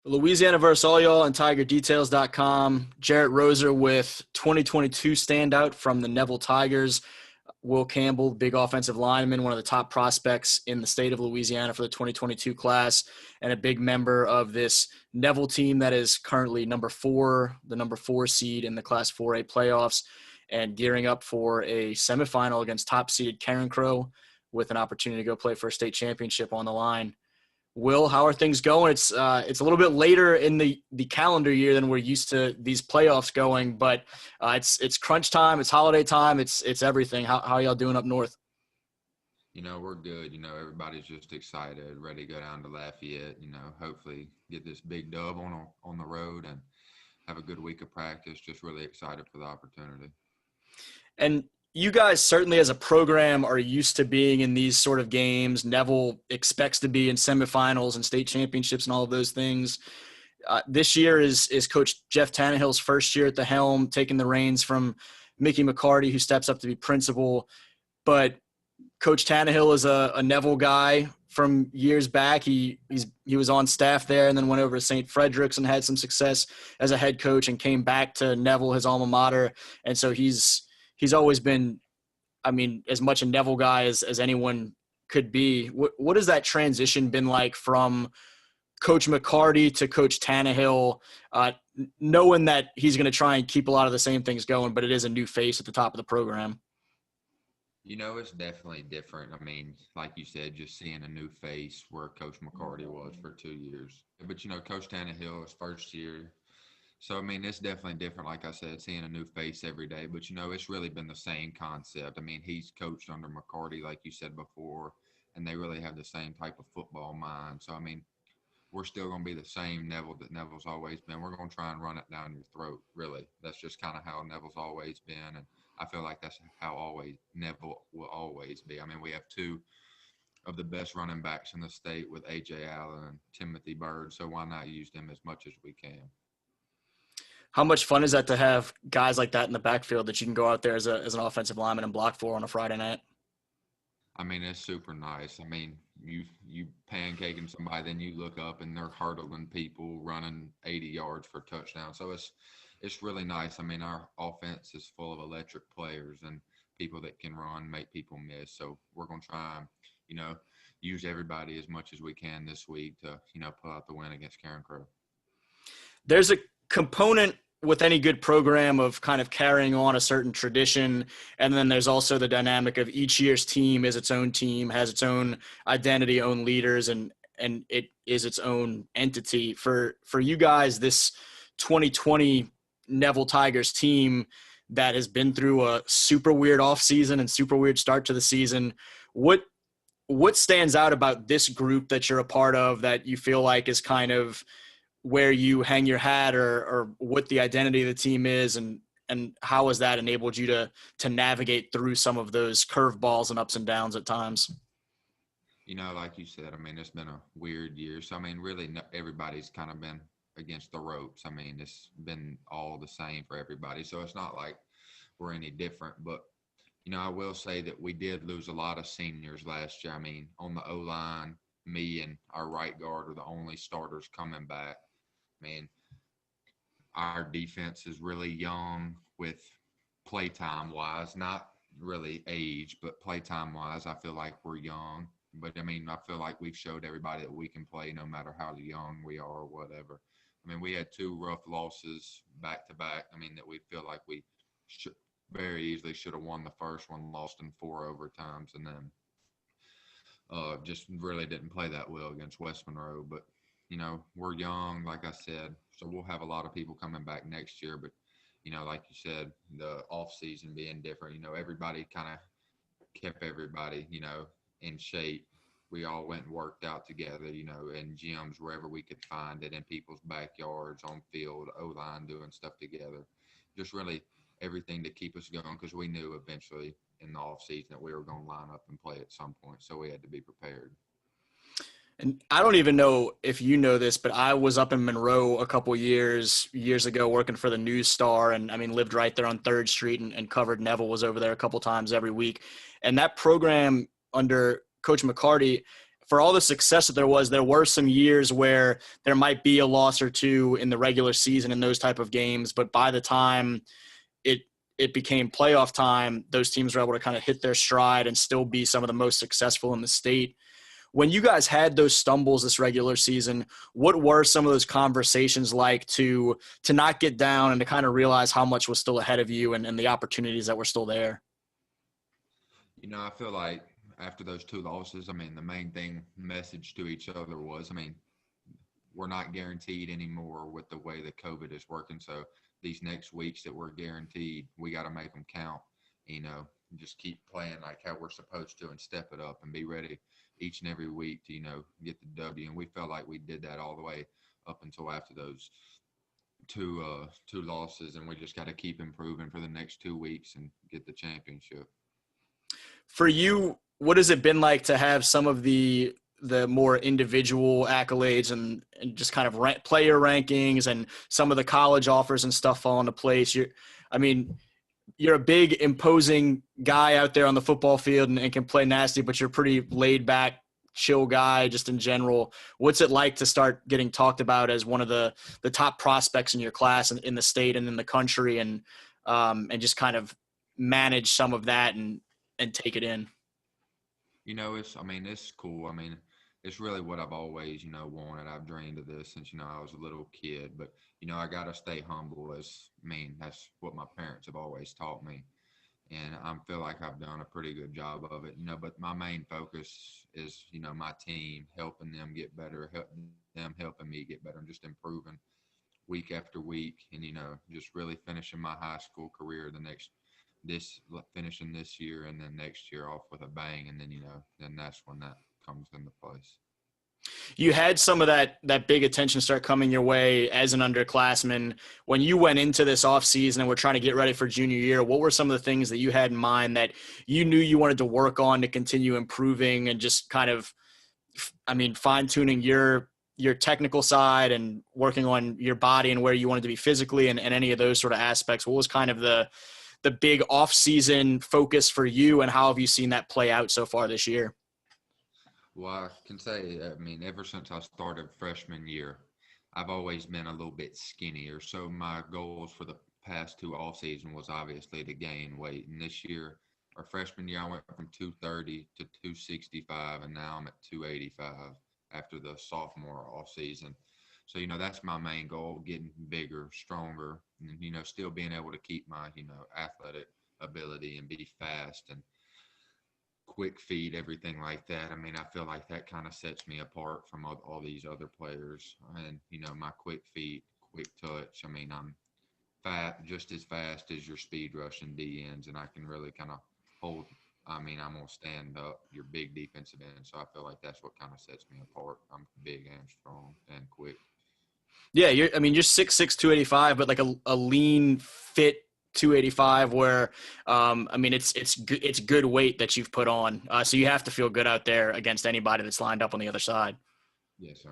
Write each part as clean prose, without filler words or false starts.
Louisiana versus all y'all and TigerDetails.com. Jarrett Roser with 2022 standout from the Neville Tigers. Will Campbell, big offensive lineman, one of the top prospects in the state of Louisiana for the 2022 class, and a big member of this Neville team that is currently the number four seed in the Class 4A playoffs, and gearing up for a semifinal against top-seeded Carencro with an opportunity to go play for a state championship on the line. Will, how are things going? It's a little bit later in the calendar year than we're used to these playoffs going, but it's crunch time, it's holiday time, it's everything. How are y'all doing up north? We're good. Everybody's just excited, ready to go down to Lafayette. Hopefully get this big dub on the road and have a good week of practice. Just really excited for the opportunity. And you guys certainly as a program are used to being in these sort of games. Neville expects to be in semifinals and state championships and all of those things. This year is Coach Jeff Tannehill's first year at the helm, taking the reins from Mickey McCarty, who steps up to be principal. But Coach Tannehill is a Neville guy from years back. He was on staff there and then went over to St. Frederick's and had some success as a head coach and came back to Neville, his alma mater. And so he's always been, as much a Neville guy as anyone could be. What has that transition been like from Coach McCarty to Coach Tannehill, knowing that he's going to try and keep a lot of the same things going, but it is a new face at the top of the program? It's definitely different. Like you said, just seeing a new face where Coach McCarty was for 2 years. But, Coach Tannehill, his first year. So, it's definitely different, like I said, seeing a new face every day. But, it's really been the same concept. He's coached under McCarty, like you said before, and they really have the same type of football mind. So, we're still going to be the same Neville that Neville's always been. We're going to try and run it down your throat, really. That's just kind of how Neville's always been. And I feel like that's how Neville will always be. We have two of the best running backs in the state with A.J. Allen and Timothy Bird, so why not use them as much as we can? How much fun is that to have guys like that in the backfield that you can go out there as an offensive lineman and block for on a Friday night? It's super nice. You pancaking somebody, then you look up and they're hurdling people, running 80 yards for a touchdown. So it's really nice. Our offense is full of electric players and people that can run, make people miss. So we're going to try and, use everybody as much as we can this week to, pull out the win against Carencro. There's a component with any good program of kind of carrying on a certain tradition. And then there's also the dynamic of each year's team is its own team, has its own identity, own leaders, and it is its own entity. For you guys, this 2020 Neville Tigers team that has been through a super weird offseason and super weird start to the season, what stands out about this group that you're a part of that you feel like is kind of where you hang your hat or what the identity of the team is, and how has that enabled you to navigate through some of those curveballs and ups and downs at times? Like you said, it's been a weird year. So, really everybody's kind of been against the ropes. It's been all the same for everybody. So it's not like we're any different. But, I will say that we did lose a lot of seniors last year. On the O-line, me and our right guard are the only starters coming back. Our defense is really young with playtime wise, not really age, but playtime wise, I feel like we're young. But I feel like we've showed everybody that we can play no matter how young we are or whatever. We had two rough losses back to back. That we feel like we very easily should have won the first one, lost in 4 overtimes, and then just really didn't play that well against West Monroe. But we're young, like I said, so we'll have a lot of people coming back next year. But, like you said, the off season being different, everybody kind of kept everybody, in shape. We all went and worked out together, in gyms, wherever we could find it, in people's backyards, on field, O-line, doing stuff together. Just really everything to keep us going, because we knew eventually in the off season that we were going to line up and play at some point. So we had to be prepared. And I don't even know if you know this, but I was up in Monroe a couple years ago working for the News Star, and lived right there on 3rd Street and covered Neville, was over there a couple times every week. And that program under Coach McCarty, for all the success that there were some years where there might be a loss or two in the regular season in those type of games, but by the time it became playoff time, those teams were able to kind of hit their stride and still be some of the most successful in the state. When you guys had those stumbles this regular season, what were some of those conversations like to not get down and to kind of realize how much was still ahead of you and the opportunities that were still there? I feel like after those two losses, I mean, the main thing message to each other was, I mean, we're not guaranteed anymore with the way that COVID is working. So these next weeks that we're guaranteed, we got to make them count, just keep playing like how we're supposed to and step it up and be ready each and every week to, get the W. And we felt like we did that all the way up until after those two losses. And we just got to keep improving for the next 2 weeks and get the championship. For you, what has it been like to have some of the more individual accolades and just kind of player rankings and some of the college offers and stuff fall into place? You're a big, imposing guy out there on the football field and can play nasty, but you're a pretty laid back, chill guy just in general. What's it like to start getting talked about as one of the top prospects in your class and in the state and in the country, and just kind of manage some of that and take it in? It's cool. I mean, it's really what I've always, wanted. I've dreamed of this since, I was a little kid, but, I got to stay humble that's what my parents have always taught me. And I feel like I've done a pretty good job of it, but my main focus is, my team, helping them get better, helping me get better, and just improving week after week. And, just really finishing my high school career finishing this year and then next year off with a bang. And then, then that's when that comes into place. You had some of that big attention start coming your way as an underclassman. When you went into this offseason and were trying to get ready for junior year, what were some of the things that you had in mind that you knew you wanted to work on to continue improving and just kind of, fine-tuning your technical side and working on your body and where you wanted to be physically and any of those sort of aspects? What was kind of the big off-season focus for you, and how have you seen that play out so far this year? Well, I can say, ever since I started freshman year, I've always been a little bit skinnier. So my goals for the past two off season was obviously to gain weight. And this year, our freshman year, I went from 230 to 265, and now I'm at 285 after the sophomore off season. So, that's my main goal, getting bigger, stronger, and, still being able to keep my, athletic ability and be fast and quick feet, everything like that. I feel like that kind of sets me apart from all these other players. And, my quick feet, quick touch. I'm just as fast as your speed rush and D ends, and I can really kind of hold. I'm going to stand up your big defensive end. So I feel like that's what kind of sets me apart. I'm big and strong and quick. Yeah, you're 6'6", 285, but like a lean, fit 285 where, it's good weight that you've put on. So you have to feel good out there against anybody that's lined up on the other side. Yes, sir.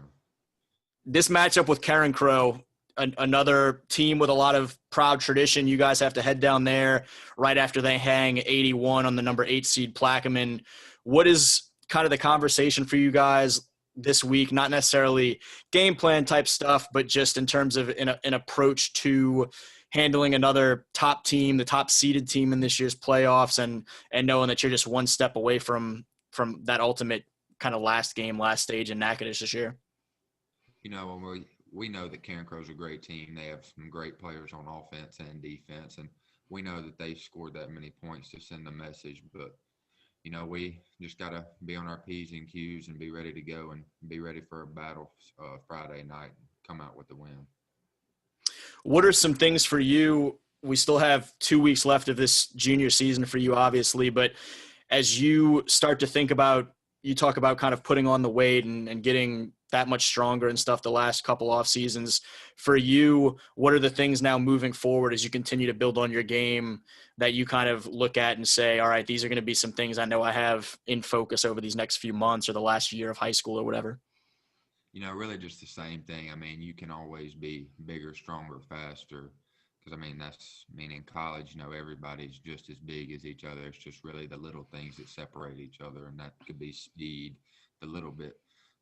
This matchup with Karen Crow, another team with a lot of proud tradition. You guys have to head down there right after they hang 81 on the number 8 seed Plaquemine. What is kind of the conversation for you guys this week? Not necessarily game plan type stuff, but just in terms of an approach to handling another top team, the top seeded team in this year's playoffs, and knowing that you're just one step away from that ultimate kind of last stage in Natchitoches this year. When we know that Karen Crow's a great team. They have some great players on offense and defense, and we know that they scored that many points to send a message. But, we just got to be on our P's and Q's and be ready to go and be ready for a battle Friday night and come out with the win. What are some things for you? We still have 2 weeks left of this junior season for you, obviously, but as you start to think about, you talk about kind of putting on the weight and getting that much stronger and stuff the last couple off seasons. For you, what are the things now moving forward as you continue to build on your game that you kind of look at and say, all right, these are going to be some things I know I have in focus over these next few months or the last year of high school or whatever? Really just the same thing. You can always be bigger, stronger, faster. Because, in college, everybody's just as big as each other. It's just really the little things that separate each other. And that could be speed, the little bit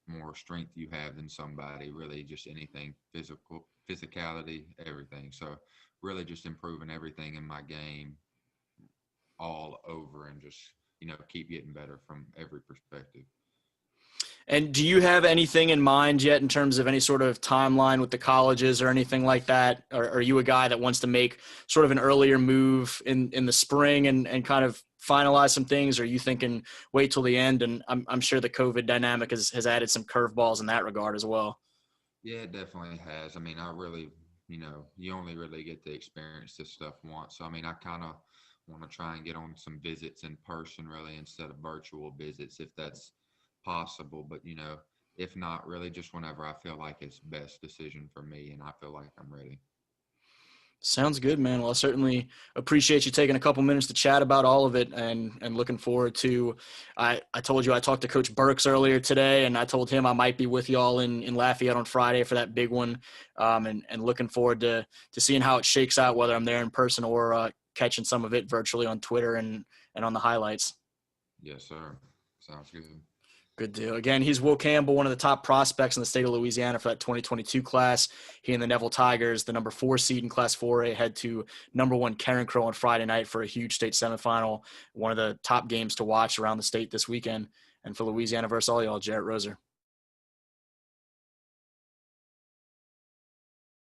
more strength you have than somebody, really just anything physicality, everything. So really just improving everything in my game all over and just, keep getting better from every perspective. And do you have anything in mind yet in terms of any sort of timeline with the colleges or anything like that? Or are you a guy that wants to make sort of an earlier move in the spring and kind of finalize some things? Or are you thinking wait till the end? And I'm sure the COVID dynamic has added some curveballs in that regard as well. Yeah, it definitely has. I mean, I really, you only really get to experience this stuff once. So, I mean, I kind of want to try and get on some visits in person really instead of virtual visits if that's possible. But, if not, really just whenever I feel like it's best decision for me and I feel like I'm ready. Sounds good, man. Well, I certainly appreciate you taking a couple minutes to chat about all of it and looking forward to I told you I talked to Coach Burks earlier today and I told him I might be with y'all in Lafayette on Friday for that big one. And looking forward to seeing how it shakes out, whether I'm there in person or catching some of it virtually on Twitter and on the highlights. Yes, sir. Sounds good. Good deal. Again, he's Will Campbell, one of the top prospects in the state of Louisiana for that 2022 class. He and the Neville Tigers, the number 4 seed in Class 4A, head to number 1 Karen Crow on Friday night for a huge state semifinal. One of the top games to watch around the state this weekend. And for Louisiana versus all y'all, Jarrett Roser.